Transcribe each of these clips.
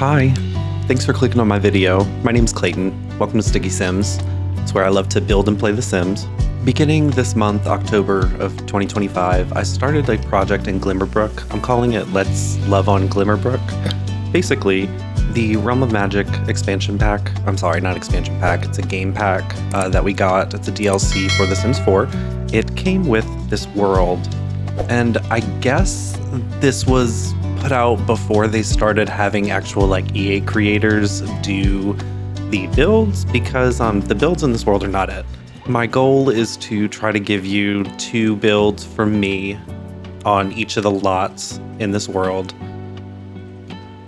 Hi, thanks for clicking on my video. My name's Clayton. Welcome to Sticky Sims. It's where I love to build and play The Sims. Beginning this month, October of 2025, I started a project in Glimmerbrook. I'm calling it Let's Love on Glimmerbrook. Basically, the Realm of Magic expansion pack, I'm sorry, not expansion pack, it's a game pack that we got. It's a DLC for The Sims 4. It came with this world, and I guess this was put out before they started having actual like EA creators do the builds, because the builds in this world are not it. My goal is to try to give you 2 builds from me on each of the lots in this world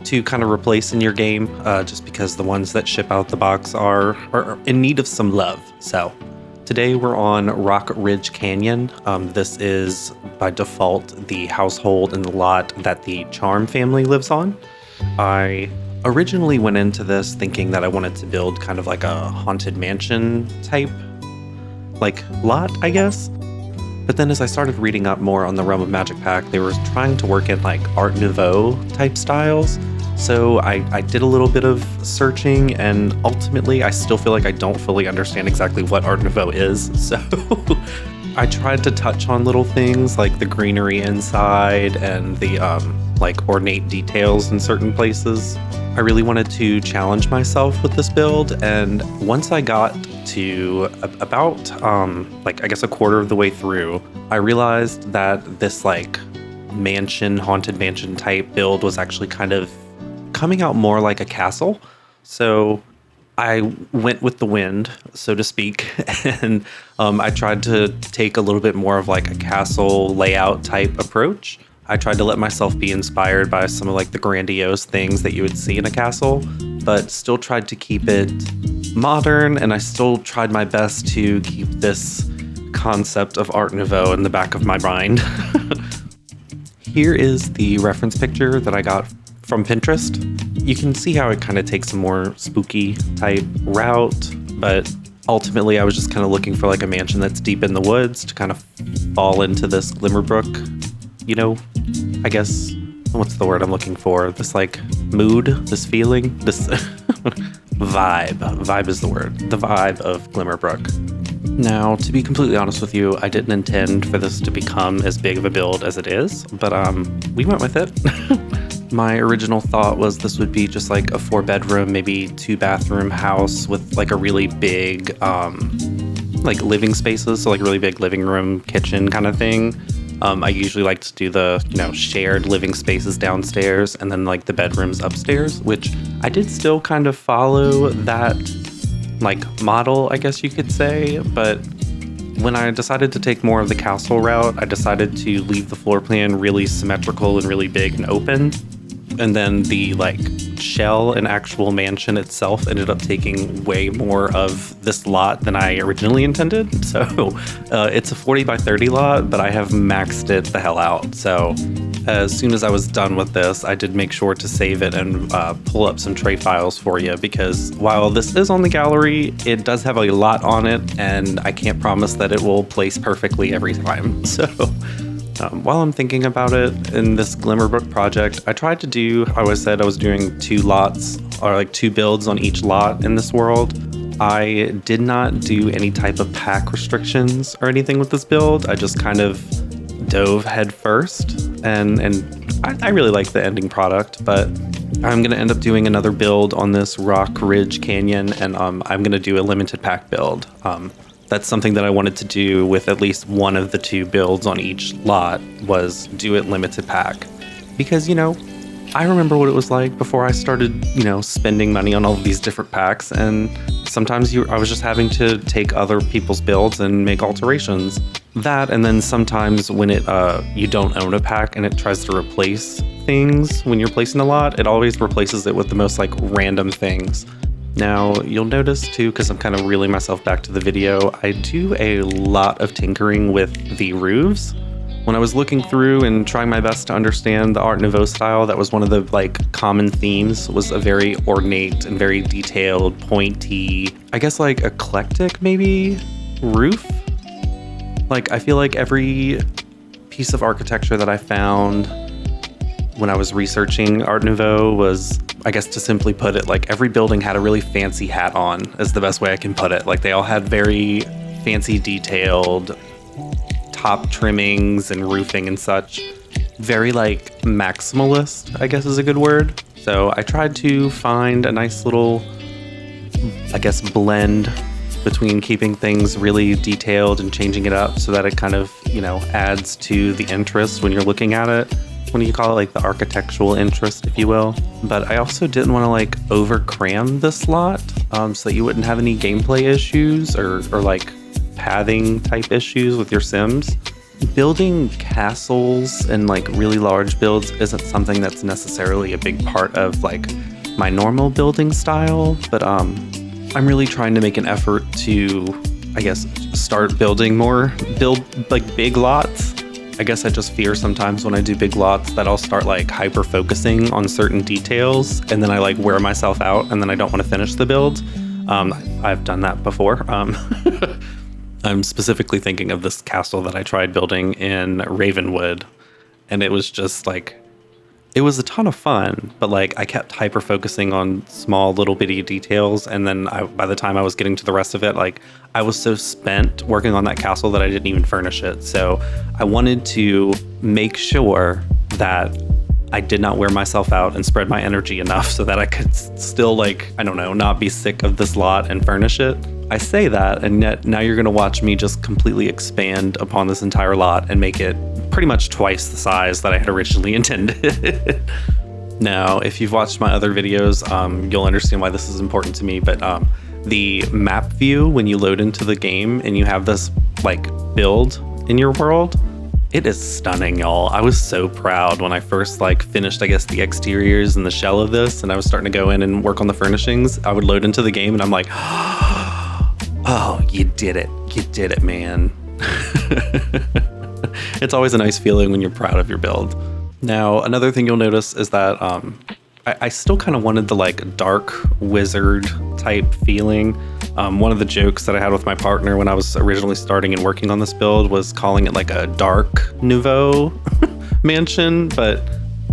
to kind of replace in your game, just because the ones that ship out the box are in need of some love. So today we're on Rock Ridge Canyon. This is by default the household and the lot that the Charm family lives on. I originally went into this thinking that I wanted to build kind of like a haunted mansion type like lot, I guess. But then as I started reading up more on the Realm of Magic pack, they were trying to work in like Art Nouveau type styles. So I did a little bit of searching, and ultimately I still feel like I don't fully understand exactly what Art Nouveau is. So I tried to touch on little things like the greenery inside and the like ornate details in certain places. I really wanted to challenge myself with this build, and once I got to about like I guess a quarter of the way through, I realized that this like haunted mansion type build was actually kind of coming out more like a castle. So I went with the wind, so to speak, and I tried to take a little bit more of like a castle layout type approach. I tried to let myself be inspired by some of like the grandiose things that you would see in a castle, but still tried to keep it modern, and I still tried my best to keep this concept of Art Nouveau in the back of my mind. Here is the reference picture that I got from Pinterest. You can see how it kind of takes a more spooky type route, but ultimately I was just kind of looking for like a mansion that's deep in the woods to kind of fall into this Glimmerbrook, you know, I guess, what's the word I'm looking for? This like mood, this feeling, this vibe. Vibe is the word. The vibe of Glimmerbrook. Now, to be completely honest with you, I didn't intend for this to become as big of a build as it is, but we went with it. My original thought was this would be just like a 4-bedroom, maybe 2-bathroom house with like a really big like living spaces, so like really big living room, kitchen kind of thing. I usually like to do the, you know, shared living spaces downstairs and then like the bedrooms upstairs, which I did still kind of follow that like model, I guess you could say. But when I decided to take more of the castle route, I decided to leave the floor plan really symmetrical and really big and open. And then the like shell and actual mansion itself ended up taking way more of this lot than I originally intended. So it's a 40 by 30 lot, but I have maxed it the hell out. So as soon as I was done with this, I did make sure to save it and pull up some tray files for you, because while this is on the gallery, it does have a lot on it, and I can't promise that it will place perfectly every time. So while I'm thinking about it in this Glimmerbrook project, I tried to do, I always said I was doing 2 lots, or like 2 builds on each lot in this world. I did not do any type of pack restrictions or anything with this build. I just kind of dove head first, and I really like the ending product, but I'm going to end up doing another build on this Rock Ridge Canyon, and I'm going to do a limited pack build. That's something that I wanted to do with at least one of the 2 builds on each lot, was do it limited pack. Because, you know, I remember what it was like before I started, you know, spending money on all of these different packs, and sometimes I was just having to take other people's builds and make alterations. That, and then sometimes when you don't own a pack and it tries to replace things when you're placing a lot, it always replaces it with the most like random things. Now, you'll notice too, because I'm kind of reeling myself back to the video, I do a lot of tinkering with the roofs. When I was looking through and trying my best to understand the Art Nouveau style, that was one of the like common themes, was a very ornate and very detailed, pointy, I guess like eclectic maybe, roof. Like I feel like every piece of architecture that I found when I was researching Art Nouveau was, I guess to simply put it, like every building had a really fancy hat on, is the best way I can put it. Like they all had very fancy detailed top trimmings and roofing and such. Very like maximalist, I guess is a good word. So I tried to find a nice little, I guess, blend between keeping things really detailed and changing it up so that it kind of, you know, adds to the interest when you're looking at it. What do you call it? Like the architectural interest, if you will. But I also didn't want to like over cram this lot so that you wouldn't have any gameplay issues or like pathing type issues with your Sims. Building castles and like really large builds isn't something that's necessarily a big part of like my normal building style, but I'm really trying to make an effort to, I guess, start building build like big lots. I guess I just fear sometimes when I do big lots that I'll start like hyper focusing on certain details and then I like wear myself out and then I don't want to finish the build. I've done that before. I'm specifically thinking of this castle that I tried building in Ravenwood, and it was just like, it was a ton of fun, but like I kept hyper focusing on small little bitty details, and then by the time I was getting to the rest of it, like I was so spent working on that castle that I didn't even furnish it. So I wanted to make sure that I did not wear myself out and spread my energy enough so that I could still like, I don't know, not be sick of this lot and furnish it. I say that, and yet now you're going to watch me just completely expand upon this entire lot and make it pretty much twice the size that I had originally intended. Now, if you've watched my other videos, you'll understand why this is important to me, but the map view, when you load into the game and you have this like build in your world, it is stunning, y'all. I was so proud when I first like finished, I guess, the exteriors and the shell of this, and I was starting to go in and work on the furnishings. I would load into the game and I'm like, oh, you did it. You did it, man. It's always a nice feeling when you're proud of your build. Now, another thing you'll notice is that I still kind of wanted the like dark wizard type feeling. One of the jokes that I had with my partner when I was originally starting and working on this build was calling it like a dark nouveau mansion, but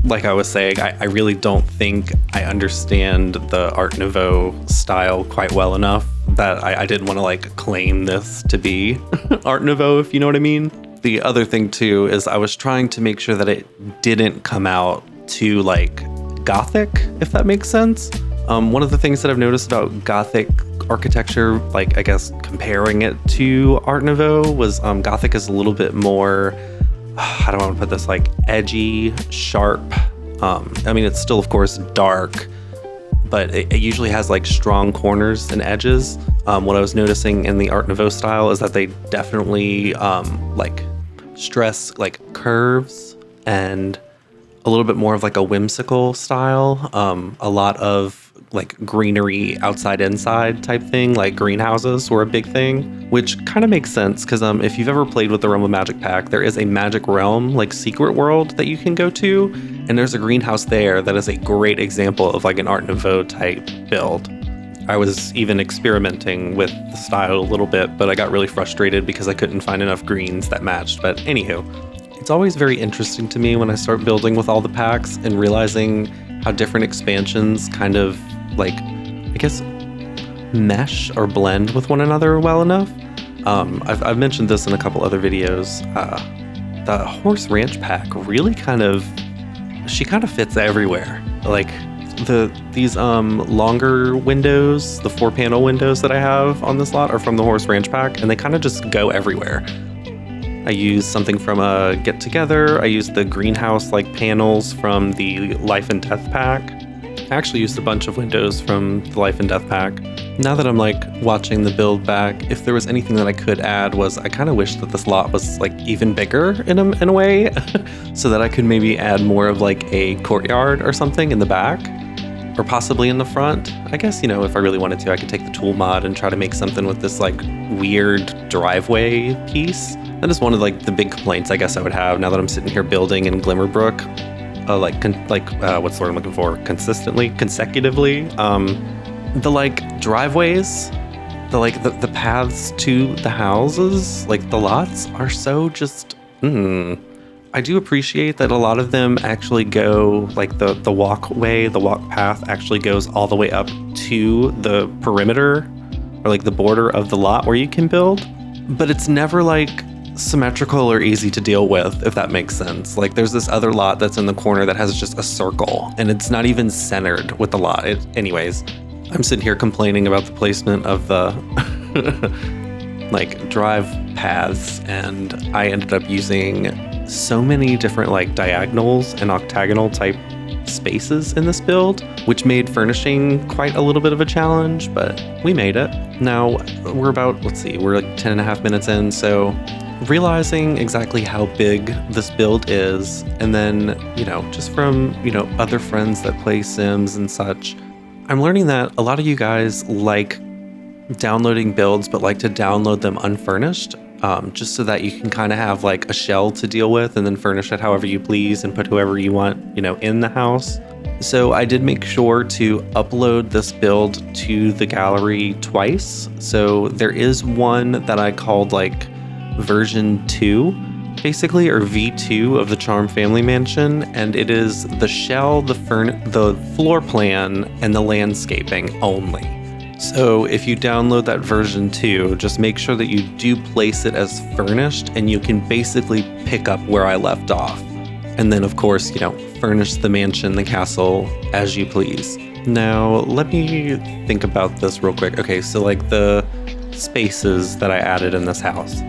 like I was saying, I really don't think I understand the Art Nouveau style quite well enough that I didn't want to like claim this to be Art Nouveau, if you know what I mean. The other thing too is I was trying to make sure that it didn't come out too like Gothic, if that makes sense. One of the things that I've noticed about Gothic architecture, like I guess comparing it to Art Nouveau, was Gothic is a little bit more, how do I want to put this, like edgy, sharp. I mean, it's still of course dark, but it usually has like strong corners and edges. What I was noticing in the Art Nouveau style is that they definitely like stress like curves and a little bit more of like a whimsical style. A lot of like greenery outside inside type thing, like greenhouses were a big thing, which kind of makes sense because if you've ever played with the Realm of Magic pack, there is a magic realm like secret world that you can go to, and there's a greenhouse there that is a great example of like an Art Nouveau type build. I was even experimenting with the style a little bit, but I got really frustrated because I couldn't find enough greens that matched. But anywho, it's always very interesting to me when I start building with all the packs and realizing how different expansions kind of like, I guess, mesh or blend with one another well enough. I've mentioned this in a couple other videos. The Horse Ranch pack really she kind of fits everywhere. Like these longer windows, the 4-panel windows that I have on this lot are from the Horse Ranch pack, and they kind of just go everywhere. I use something from a Get Together. I use the greenhouse like panels from the Life and Death pack. I actually used a bunch of windows from the Life and Death pack. Now that I'm like watching the build back, if there was anything that I could add was I kind of wish that this lot was like even bigger in a way so that I could maybe add more of like a courtyard or something in the back or possibly in the front. I guess, you know, if I really wanted to, I could take the tool mod and try to make something with this like weird driveway piece. That is one of like the big complaints I guess I would have now that I'm sitting here building in Glimmerbrook. What's the word I'm looking for? Consecutively. The like driveways, the paths to the houses, like the lots are so just, I do appreciate that a lot of them actually go, like the walk path actually goes all the way up to the perimeter or like the border of the lot where you can build, but it's never like symmetrical or easy to deal with, if that makes sense. Like there's this other lot that's in the corner that has just a circle and it's not even centered with the lot. Anyways, I'm sitting here complaining about the placement of the like drive paths, and I ended up using so many different like diagonals and octagonal type spaces in this build, which made furnishing quite a little bit of a challenge, but we made it. Now we're about, we're like 10 and a half minutes in, so realizing exactly how big this build is, and then, just from, other friends that play Sims and such, I'm learning that a lot of you guys like downloading builds, but like to download them unfurnished, just so that you can kind of have like a shell to deal with and then furnish it however you please and put whoever you want, in the house. So I did make sure to upload this build to the gallery twice. So there is one that I called like version 2, basically, or V2 of the Charm Family Mansion, and it is the shell, the floor plan, and the landscaping only. So if you download that version 2, just make sure that you do place it as furnished, and you can basically pick up where I left off. And then of course, furnish the mansion, the castle, as you please. Now, let me think about this real quick. Okay, so like the spaces that I added in this house.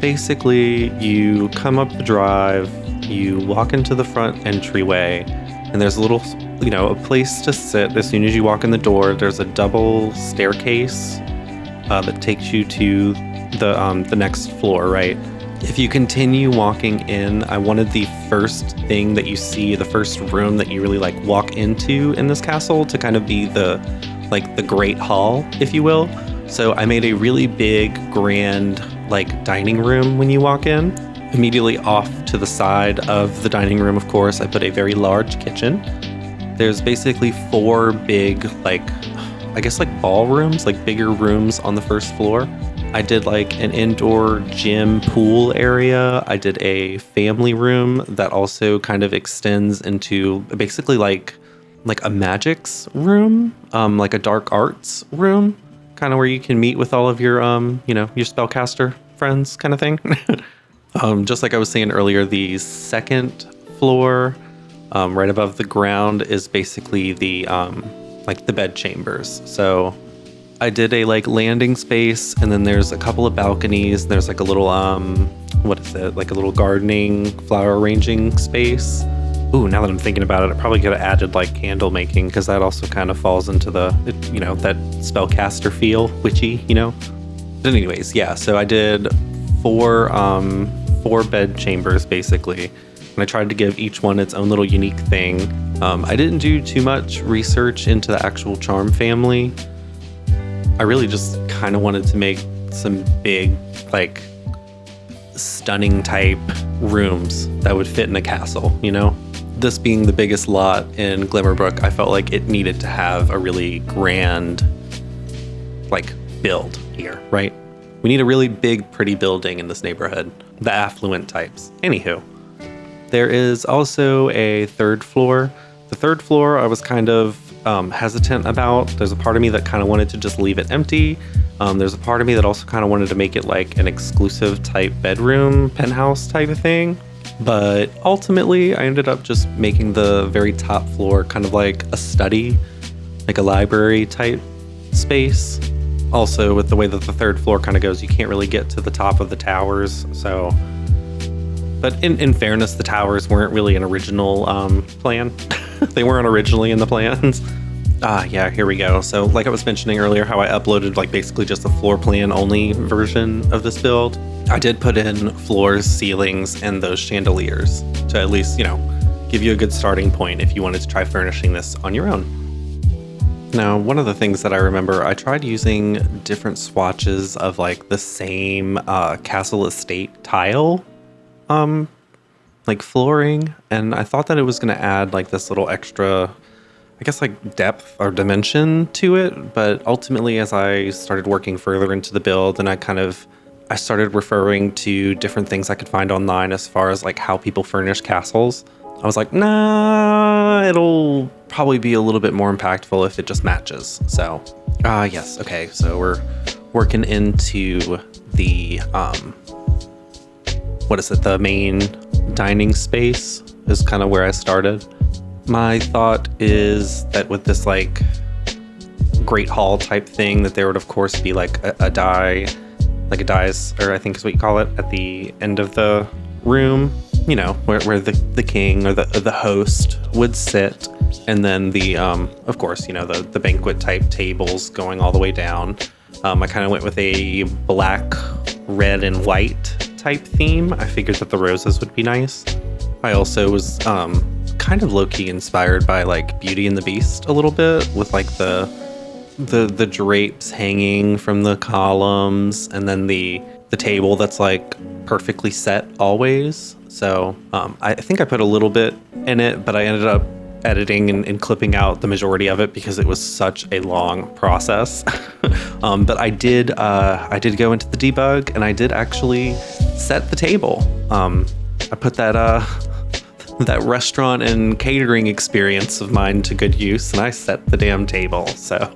Basically, you come up the drive, you walk into the front entryway, and there's a little, a place to sit. As soon as you walk in the door, there's a double staircase that takes you to the next floor, right? If you continue walking in, I wanted the first thing that you see, the first room that you really like walk into in this castle to kind of be the great hall, if you will. So I made a really big, grand, dining room when you walk in. Immediately off to the side of the dining room, of course, I put a very large kitchen. There's basically 4 big, ballrooms, bigger rooms on the first floor. I did an indoor gym pool area. I did a family room that also kind of extends into basically like a magics room, like a dark arts room, kind of where you can meet with all of your, your spellcaster friends kind of thing. Just like I was saying earlier, the second floor, right above the ground, is basically the the bed chambers. So I did a landing space, and then there's a couple of balconies. There's a little a little gardening, flower arranging space. Ooh, now that I'm thinking about it, I probably could have added candle making, because that also kind of falls into the that spellcaster feel, witchy, But anyways, yeah. So I did 4 bed chambers basically, and I tried to give each one its own little unique thing. I didn't do too much research into the actual Charm family. I really just kind of wanted to make some big, stunning type rooms that would fit in a castle, This being the biggest lot in Glimmerbrook, I felt like it needed to have a really grand, build here, right? We need a really big, pretty building in this neighborhood, the affluent types. Anywho, there is also a 3rd floor. The 3rd floor I was kind of hesitant about. There's a part of me that kind of wanted to just leave it empty. There's a part of me that also kind of wanted to make it an exclusive type bedroom, penthouse type of thing. But ultimately, I ended up just making the very top floor kind of like a study, like a library type space. Also, with the way that the 3rd floor kind of goes, you can't really get to the top of the towers. So, but in fairness, the towers weren't really an original plan. They weren't originally in the plans. Yeah, here we go. So like I was mentioning earlier, how I uploaded basically just a floor plan only version of this build. I did put in floors, ceilings, and those chandeliers to at least, give you a good starting point if you wanted to try furnishing this on your own. Now, one of the things that I remember, I tried using different swatches of the same castle estate tile, flooring, and I thought that it was going to add this little extra, I guess depth or dimension to it. But ultimately, as I started working further into the build and I kind of I started referring to different things I could find online as far as like how people furnish castles. I was like, nah, it'll probably be a little bit more impactful if it just matches. So, yes, okay, so we're working into the, what is it, the main dining space is kind of where I started. My thought is that with this like great hall type thing, that there would of course be like a dais, or I think is what you call it, at the end of the room, you know, where the king or the host would sit, and then the of course, you know, the banquet type tables going all the way down. I kind of went with a black, red, and white type theme. I figured that the roses would be nice. I also was kind of low-key inspired by like Beauty and the Beast a little bit, with like the drapes hanging from the columns, and then the table that's like perfectly set always. So I think I put a little bit in it, but I ended up editing and clipping out the majority of it because it was such a long process. But I did go into the debug, and I did actually set the table. I put that restaurant and catering experience of mine to good use, and I set the damn table. So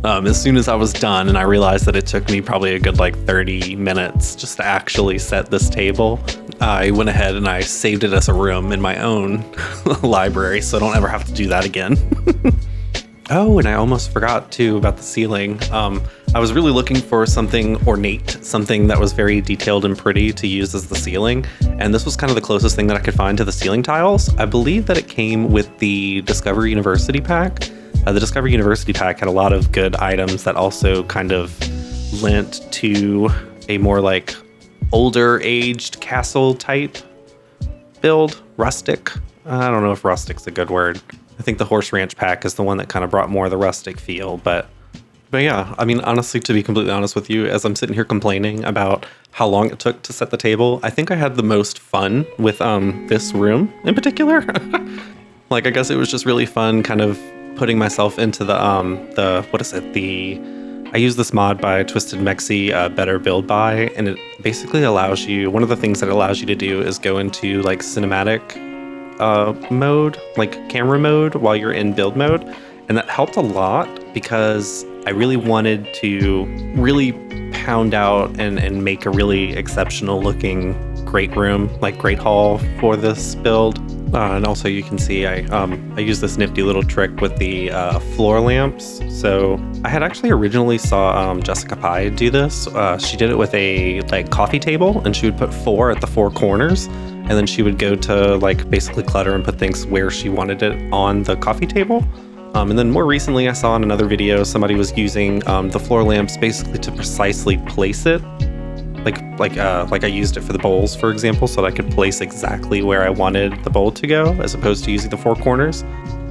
as soon as I was done and I realized that it took me probably a good like 30 minutes just to actually set this table, I went ahead and I saved it as a room in my own library, so I don't ever have to do that again. Oh, and I almost forgot too about the ceiling. I was really looking for something ornate, something that was very detailed and pretty to use as the ceiling, and this was kind of the closest thing that I could find to the ceiling tiles. I believe that it came with the Discover University pack. The Discover University pack had a lot of good items that also kind of lent to a more like older aged castle type build, rustic. I don't know if rustic's a good word. I think the Horse Ranch pack is the one that kind of brought more of the rustic feel, but yeah, I mean, honestly, to be completely honest with you, as I'm sitting here complaining about how long it took to set the table, I think I had the most fun with this room in particular. Like, I guess it was just really fun kind of putting myself into the what is it? I use this mod by Twisted Mexi, Better Build By, and it basically allows you, one of the things that it allows you to do is go into like cinematic mode, like camera mode, while you're in build mode. And that helped a lot because I really wanted to really pound out and make a really exceptional looking great room, like great hall for this build. And also you can see I use this nifty little trick with the floor lamps. So I had actually originally saw Jessica Pye do this. She did it with a like coffee table, and she would put 4 at the 4 corners, and then she would go to like basically clutter and put things where she wanted it on the coffee table. And then more recently I saw in another video somebody was using the floor lamps basically to precisely place it. Like I used it for the bowls, for example, so that I could place exactly where I wanted the bowl to go, as opposed to using the 4 corners.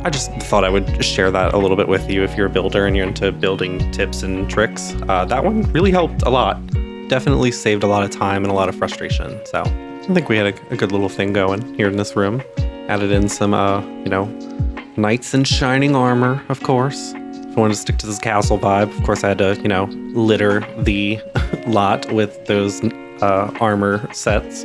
I just thought I would share that a little bit with you if you're a builder and you're into building tips and tricks. That one really helped a lot. Definitely saved a lot of time and a lot of frustration. So I think we had a good little thing going here in this room. Added in some, you know, knights in shining armor, of course. If I wanted to stick to this castle vibe, of course I had to, you know, litter the lot with those armor sets.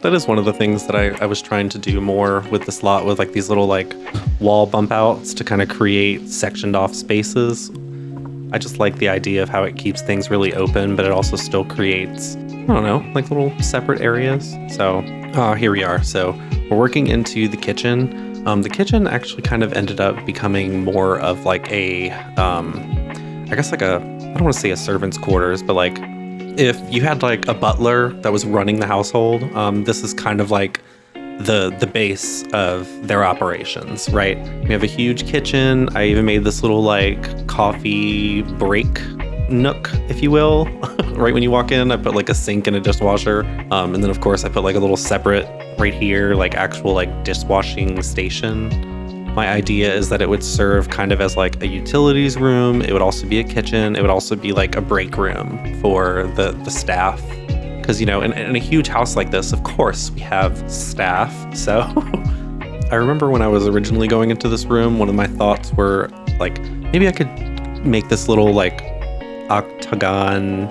That is one of the things that I was trying to do more with this lot, with like these little like wall bump outs to kind of create sectioned off spaces. I just like the idea of how it keeps things really open, but it also still creates, I don't know, like little separate areas. So here we are. So we're working into the kitchen. The kitchen actually kind of ended up becoming more of like a, I guess like a, I don't want to say a servant's quarters, but like if you had like a butler that was running the household, this is kind of like the base of their operations, right? We have a huge kitchen. I even made this little like coffee break nook, if you will. Right when you walk in, I put like a sink and a dishwasher. And then of course I put like a little separate right here, like actual like dishwashing station. My idea is that it would serve kind of as like a utilities room. It would also be a kitchen. It would also be like a break room for the staff. Because, you know, in a huge house like this, of course, we have staff. So I remember when I was originally going into this room, one of my thoughts were like, maybe I could make this little like octagon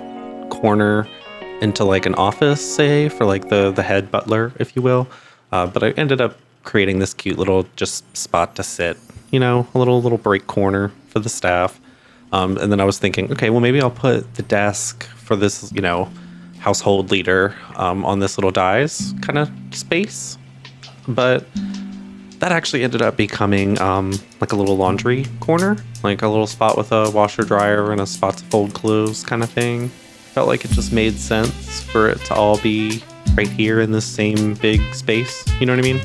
corner into like an office, say, for like the head butler, if you will. But I ended up creating this cute little just spot to sit, you know, a little break corner for the staff. And then I was thinking, okay, well, maybe I'll put the desk for this, you know, household leader on this little dais kind of space. But that actually ended up becoming like a little laundry corner, like a little spot with a washer dryer and a spot to fold clothes kind of thing. Felt like it just made sense for it to all be right here in this same big space. You know what I mean?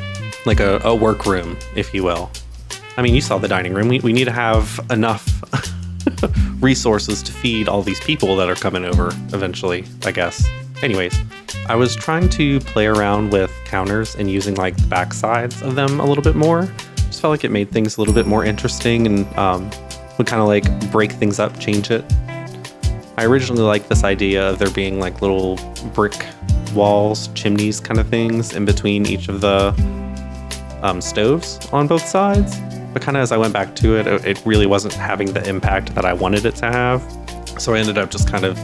Like a workroom, if you will. I mean, you saw the dining room. We need to have enough resources to feed all these people that are coming over eventually, I guess. Anyways, I was trying to play around with counters and using like the back sides of them a little bit more. Just felt like it made things a little bit more interesting and would kind of like break things up, change it. I originally liked this idea of there being like little brick walls, chimneys kind of things in between each of the stoves on both sides. But kind of as I went back to it, it really wasn't having the impact that I wanted it to have. So I ended up just kind of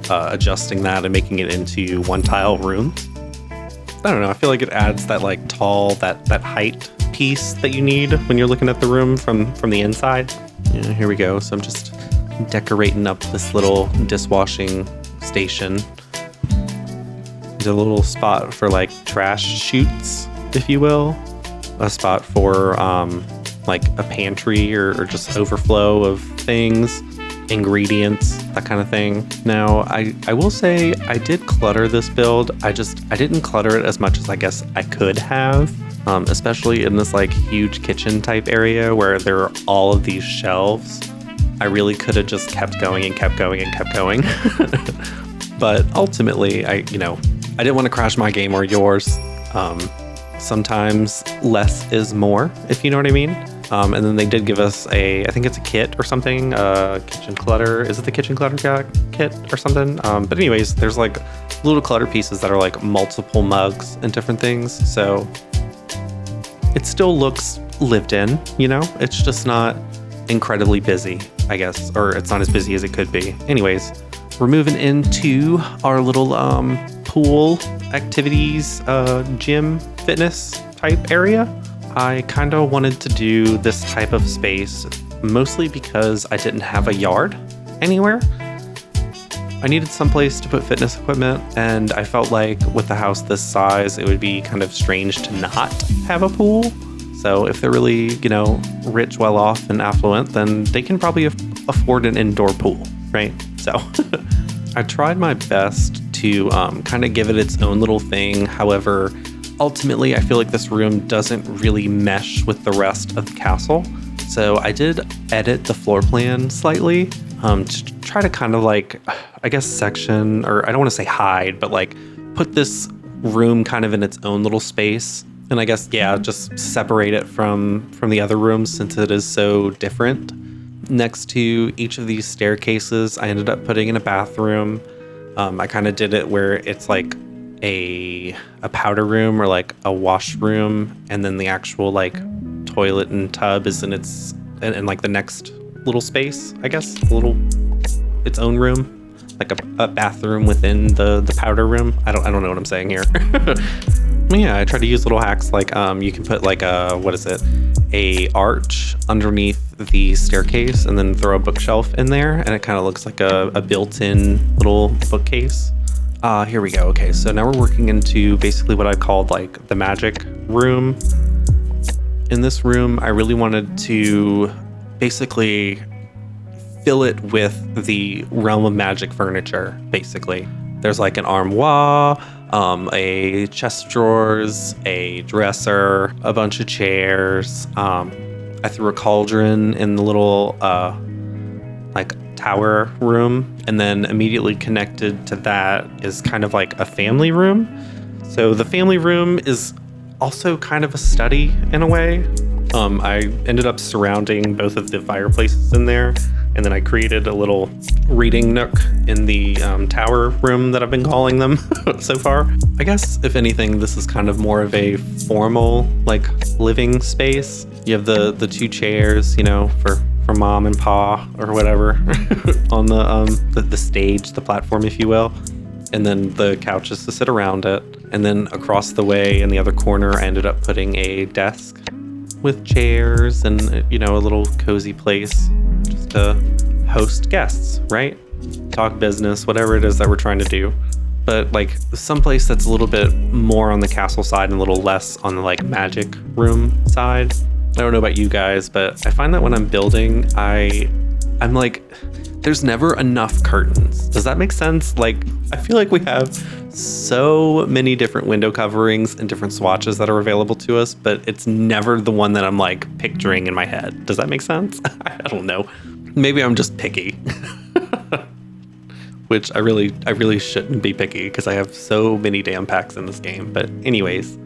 adjusting that and making it into one tile room. I don't know, I feel like it adds that like tall, that height piece that you need when you're looking at the room from the inside. Yeah, here we go. So I'm just decorating up this little dishwashing station. There's a little spot for like trash chutes, if you will. A spot for like a pantry or just overflow of things, ingredients, that kind of thing. Now, I will say I did clutter this build. I didn't clutter it as much as I guess I could have, especially in this like huge kitchen type area where there are all of these shelves. I really could have just kept going and kept going and kept going. But ultimately, I didn't want to crash my game or yours. Sometimes less is more, if you know what I mean. And then they did give us I think it's a kit or something, kitchen clutter. Is it the kitchen clutter kit or something? But anyways, there's like little clutter pieces that are like multiple mugs and different things. So it still looks lived in, you know? It's just not incredibly busy, I guess, or it's not as busy as it could be. Anyways, we're moving into our little pool activities, gym, fitness type area. I kind of wanted to do this type of space mostly because I didn't have a yard anywhere. I needed some place to put fitness equipment, and I felt like with a house this size, it would be kind of strange to not have a pool. So if they're really, you know, rich, well off, and affluent, then they can probably afford an indoor pool, right? So I tried my best to kind of give it its own little thing. However, ultimately, I feel like this room doesn't really mesh with the rest of the castle. So I did edit the floor plan slightly to try to kind of like, I guess, section, or I don't want to say hide, but like put this room kind of in its own little space. And I guess, yeah, just separate it from the other rooms since it is so different. Next to each of these staircases, I ended up putting in a bathroom. I kind of did it where it's like a powder room or like a washroom, and then the actual like toilet and tub is in like the next little space, I guess, its own room, like a bathroom within the powder room. I don't know what I'm saying here. Yeah, I tried to use little hacks like you can put like a arch underneath the staircase and then throw a bookshelf in there, and it kind of looks like a built-in little bookcase. Here we go. Okay, so now we're working into basically what I called like the magic room. In this room, I really wanted to basically fill it with the realm of magic furniture, basically. There's like an armoire, a chest of drawers, a dresser, a bunch of chairs. I threw a cauldron in the little like tower room, and then immediately connected to that is kind of like a family room. So the family room is also kind of a study in a way. I ended up surrounding both of the fireplaces in there, and then I created a little reading nook in the tower room that I've been calling them so far. I guess, if anything, this is kind of more of a formal, like, living space. You have the two chairs, you know, for from Mom and Pa or whatever on the stage, the platform, if you will. And then the couches to sit around it. And then across the way in the other corner, I ended up putting a desk with chairs and, you know, a little cozy place just to host guests, right? Talk business, whatever it is that we're trying to do. But like someplace that's a little bit more on the castle side and a little less on the like magic room side. I don't know about you guys, but I find that when I'm building, I'm like, there's never enough curtains. Does that make sense? Like, I feel like we have so many different window coverings and different swatches that are available to us, but it's never the one that I'm like picturing in my head. Does that make sense? I don't know. Maybe I'm just picky. Which I really shouldn't be picky because I have so many damn packs in this game. But anyways,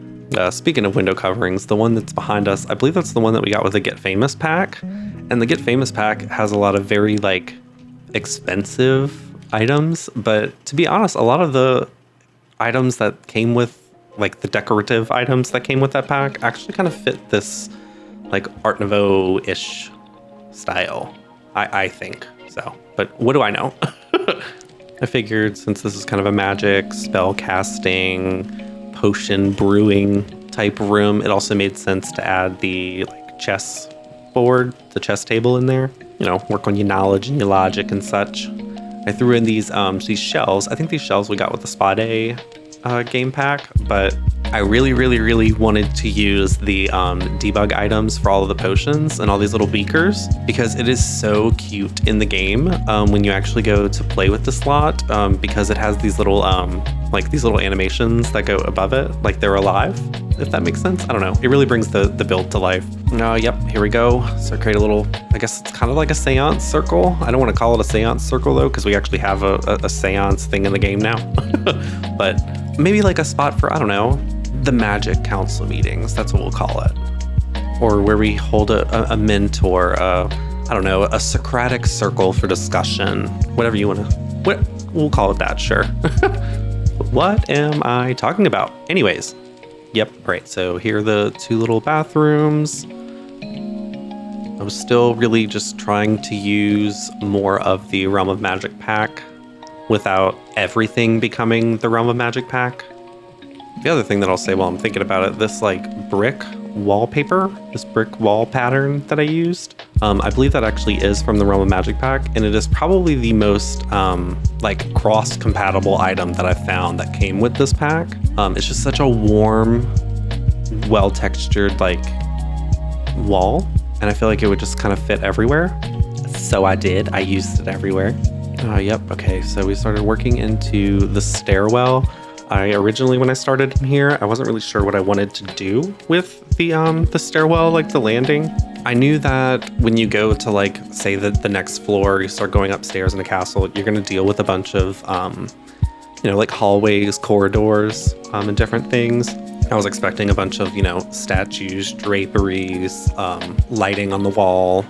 speaking of window coverings, the one that's behind us, I believe that's the one that we got with the Get Famous pack. And the Get Famous pack has a lot of very like expensive items. But to be honest, a lot of the items that came with, like the decorative items that came with that pack, actually kind of fit this like Art Nouveau-ish style, I think. So, but what do I know? I figured since this is kind of a magic, spell casting, potion brewing type room, it also made sense to add the like chess board, the chess table in there. You know, work on your knowledge and your logic and such. I threw in these shells. I think these shells we got with the Spot A game pack, but I really wanted to use the debug items for all of the potions and all these little beakers because it is so cute in the game when you actually go to play with the slot because it has these little animations that go above it like they're alive, if that makes sense. I don't know. It really brings the build to life. Yep, here we go. So create a little, I guess it's kind of like a seance circle. I don't want to call it a seance circle though because we actually have a seance thing in the game now. But maybe like a spot for, I don't know, the magic council meetings, that's what we'll call it. Or where we hold a mentor, I don't know, a Socratic circle for discussion, whatever you want to, we'll call it that, sure. What am I talking about? Anyways, yep, right, so here are the two little bathrooms. I was still really just trying to use more of the Realm of Magic pack without everything becoming the Realm of Magic pack. The other thing that I'll say while I'm thinking about it, this like brick wallpaper, this brick wall pattern that I used, I believe that actually is from the Realm of Magic pack, and it is probably the most like cross-compatible item that I've found that came with this pack. It's just such a warm, well-textured like wall, and I feel like it would just kind of fit everywhere. So I used it everywhere. Yep, okay, so we started working into the stairwell. Originally, when I started in here, I wasn't really sure what I wanted to do with the stairwell, like the landing. I knew that when you go to like, say that the next floor, you start going upstairs in the castle, you're gonna deal with a bunch of, you know, like hallways, corridors, and different things. I was expecting a bunch of, you know, statues, draperies, lighting on the wall,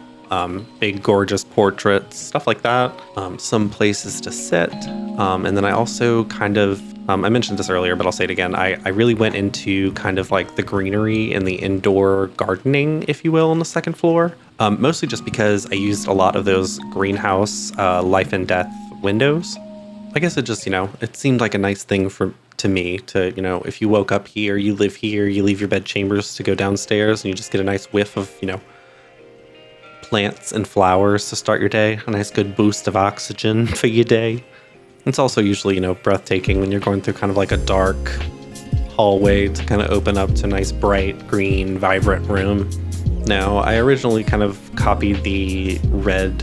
big gorgeous portraits, stuff like that, some places to sit, and then I also kind of, I mentioned this earlier, but I'll say it again, I really went into kind of like the greenery and the indoor gardening, if you will, on the second floor, mostly just because I used a lot of those greenhouse life and death windows. I guess it just, you know, it seemed like a nice thing to me to, you know, if you woke up here, you live here, you leave your bed chambers to go downstairs and you just get a nice whiff of, you know, plants and flowers to start your day, a nice good boost of oxygen for your day. It's also usually, you know, breathtaking when you're going through kind of like a dark hallway to kind of open up to a nice bright green vibrant room. Now, I originally kind of copied the red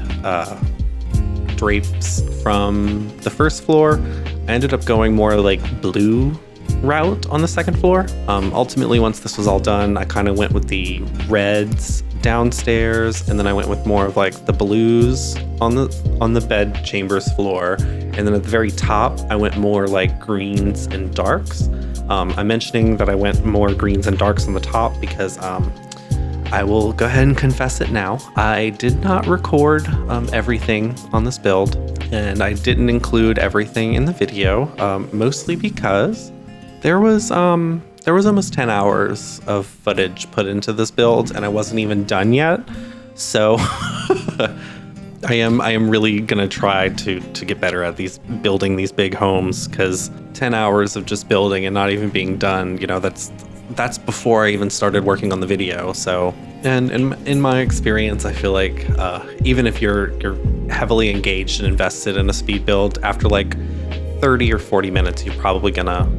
drapes from the first floor. I ended up going more like blue route on the second floor. Ultimately, once this was all done, I kind of went with the reds downstairs, and then I went with more of like the blues on the bed chambers floor, and then at the very top I went more like greens and darks. I'm mentioning that I went more greens and darks on the top because I will go ahead and confess it now. I did not record everything on this build, and I didn't include everything in the video, mostly because there was almost 10 hours of footage put into this build and I wasn't even done yet. So I am really gonna try to get better at building these big homes, because 10 hours of just building and not even being done, you know, that's before I even started working on the video. So, and in my experience, I feel like even if you're heavily engaged and invested in a speed build, after like 30 or 40 minutes, you're probably gonna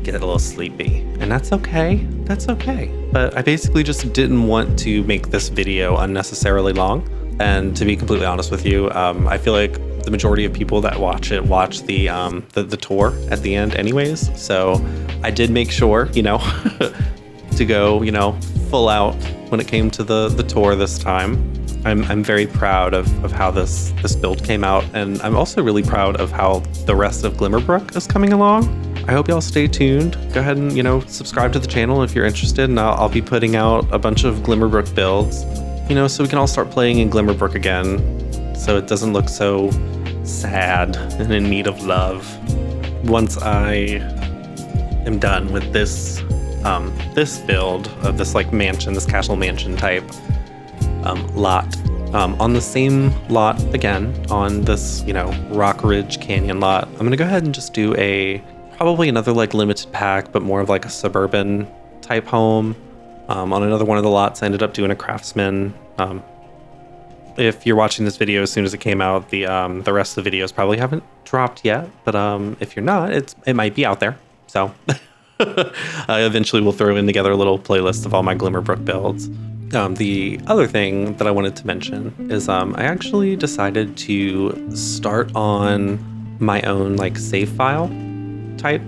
get a little sleepy, and that's okay. That's okay. But I basically just didn't want to make this video unnecessarily long. And to be completely honest with you, I feel like the majority of people that watch it watch the tour at the end anyways. So I did make sure, you know, to go, you know, full out when it came to the tour this time. I'm very proud of how this build came out, and I'm also really proud of how the rest of Glimmerbrook is coming along. I hope y'all stay tuned. Go ahead and, you know, subscribe to the channel if you're interested, and I'll be putting out a bunch of Glimmerbrook builds, you know, so we can all start playing in Glimmerbrook again, so it doesn't look so sad and in need of love. Once I am done with this build of this like mansion, this castle mansion type lot, on the same lot again, on this, you know, Rock Ridge Canyon lot, I'm gonna go ahead and just do probably another like limited pack, but more of like a suburban type home. On another one of the lots, I ended up doing a craftsman. If you're watching this video as soon as it came out, the rest of the videos probably haven't dropped yet, but if you're not, it might be out there. So eventually we'll throw in together a little playlist of all my Glimmerbrook builds. The other thing that I wanted to mention is I actually decided to start on my own like save file type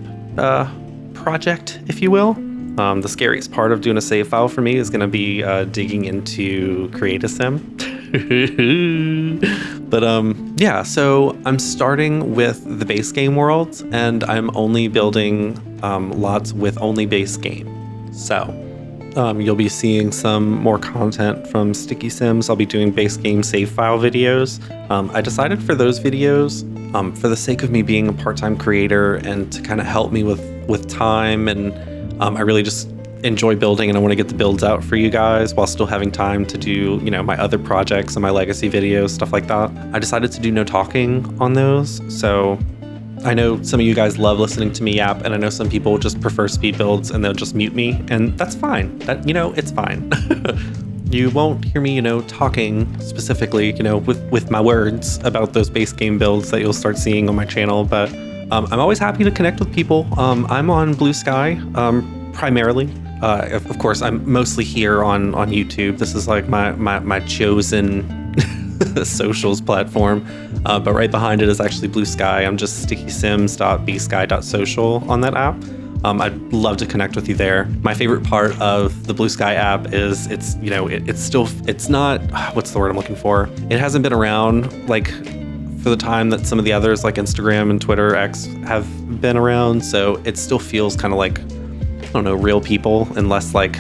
project, if you will. The scariest part of doing a save file for me is going to be digging into StickySim. But yeah, so I'm starting with the base game worlds, and I'm only building lots with only base game. So you'll be seeing some more content from StickySims. I'll be doing base game save file videos. I decided for those videos, for the sake of me being a part-time creator and to kind of help me with time, and I really just enjoy building, and I want to get the builds out for you guys while still having time to do, you know, my other projects and my legacy videos, stuff like that. I decided to do no talking on those. So I know some of you guys love listening to me yap, and I know some people just prefer speed builds and they'll just mute me, and that's fine. That, you know, it's fine. You won't hear me, you know, talking specifically, you know, with my words about those base game builds that you'll start seeing on my channel, but I'm always happy to connect with people. I'm on Blue Sky primarily. Of course, I'm mostly here on YouTube. This is like my chosen socials platform, but right behind it is actually Blue Sky. I'm just StickySims.bsky.social on that app. I'd love to connect with you there. My favorite part of the Blue Sky app is it's, you know, it's not, what's the word I'm looking for? It hasn't been around like for the time that some of the others like Instagram and Twitter X have been around. So it still feels kind of like, I don't know, real people and less like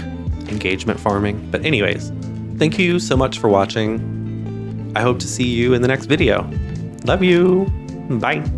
engagement farming. But anyways, thank you so much for watching. I hope to see you in the next video. Love you. Bye.